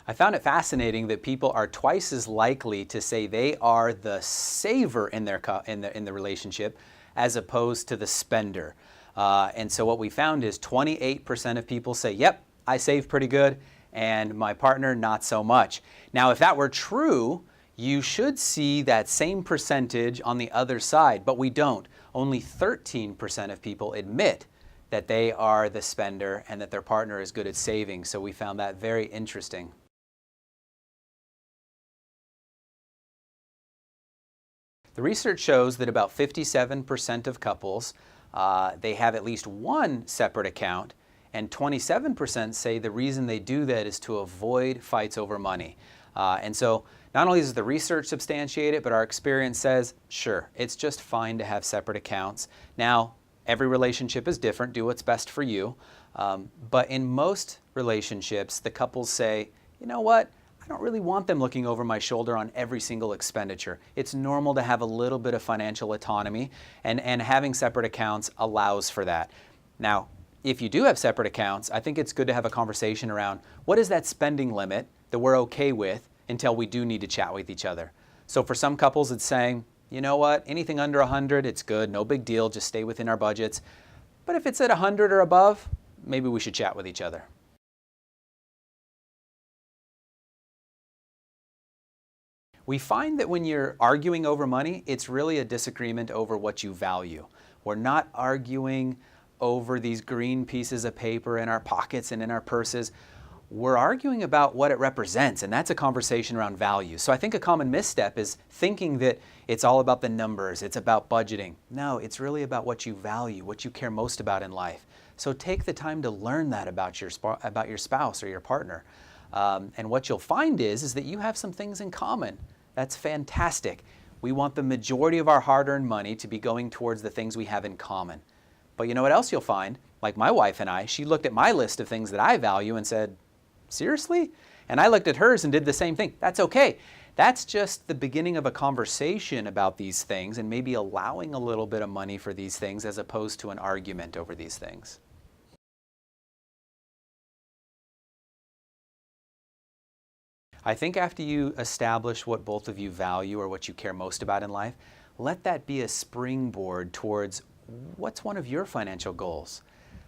I found it fascinating that people are twice as likely to say they are the saver in the relationship as opposed to the spender. And so what we found is 28% of people say, yep, I save pretty good, and my partner not so much. Now, if that were true, you should see that same percentage on the other side, but we don't. Only 13% of people admit that they are the spender and that their partner is good at saving. So we found that very interesting. The research shows that about 57% of couples, they have at least one separate account, and 27% say the reason they do that is to avoid fights over money. And so not only does the research substantiate it, but our experience says, sure, it's just fine to have separate accounts. Now, every relationship is different. Do what's best for you. But in most relationships, the couples say, you know what? I don't really want them looking over my shoulder on every single expenditure. It's normal to have a little bit of financial autonomy, and having separate accounts allows for that. Now, if you do have separate accounts, I think it's good to have a conversation around what is that spending limit that we're okay with until we do need to chat with each other. So for some couples, it's saying, you know what, anything under 100, it's good, no big deal, just stay within our budgets. But if it's at 100 or above, maybe we should chat with each other. We find that when you're arguing over money, it's really a disagreement over what you value. We're not arguing over these green pieces of paper in our pockets and in our purses. We're arguing about what it represents, and that's a conversation around value. So I think a common misstep is thinking that it's all about the numbers, it's about budgeting. No, it's really about what you value, what you care most about in life. So take the time to learn that about your spouse or your partner. And what you'll find is that you have some things in common. That's fantastic. We want the majority of our hard-earned money to be going towards the things we have in common. But you know what else you'll find? Like my wife and I, she looked at my list of things that I value and said, seriously? And I looked at hers and did the same thing. That's okay. That's just the beginning of a conversation about these things and maybe allowing a little bit of money for these things as opposed to an argument over these things. I think after you establish what both of you value or what you care most about in life, let that be a springboard towards what's one of your financial goals.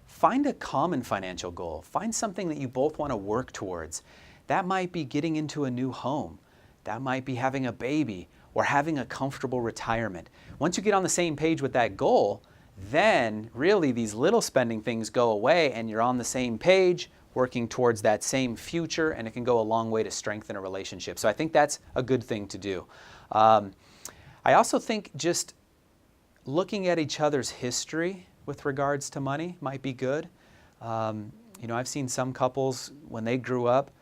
Find a common financial goal. Find something that you both want to work towards. That might be getting into a new home. That might be having a baby or having a comfortable retirement. Once you get on the same page with that goal, then really these little spending things go away and you're on the same page, working towards that same future, and it can go a long way to strengthen a relationship. So I think that's a good thing to do. I also think just looking at each other's history with regards to money might be good. You know, I've seen some couples when they grew up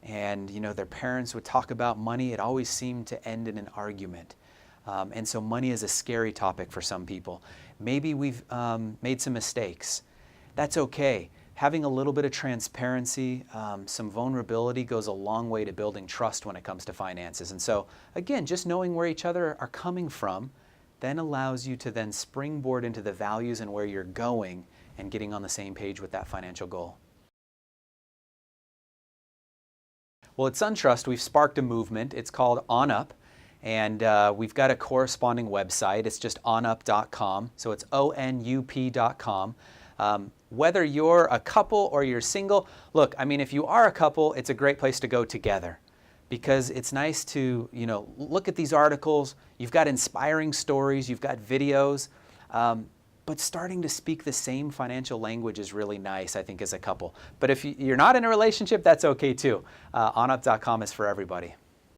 and, you know, their parents would talk about money, it always seemed to end in an argument. And so money is a scary topic for some people. Maybe we've made some mistakes. That's okay. Having a little bit of transparency, some vulnerability goes a long way to building trust when it comes to finances. And so, again, just knowing where each other are coming from then allows you to then springboard into the values and where you're going and getting on the same page with that financial goal. Well, at SunTrust, we've sparked a movement. It's called On Up, and we've got a corresponding website. It's just onup.com, so it's onup.com. Whether you're a couple or you're single, look, I mean, if you are a couple, it's a great place to go together because it's nice to, you know, look at these articles. You've got inspiring stories, you've got videos, but starting to speak the same financial language is really nice, I think, as a couple. But if you're not in a relationship, that's okay too. Onup.com is for everybody.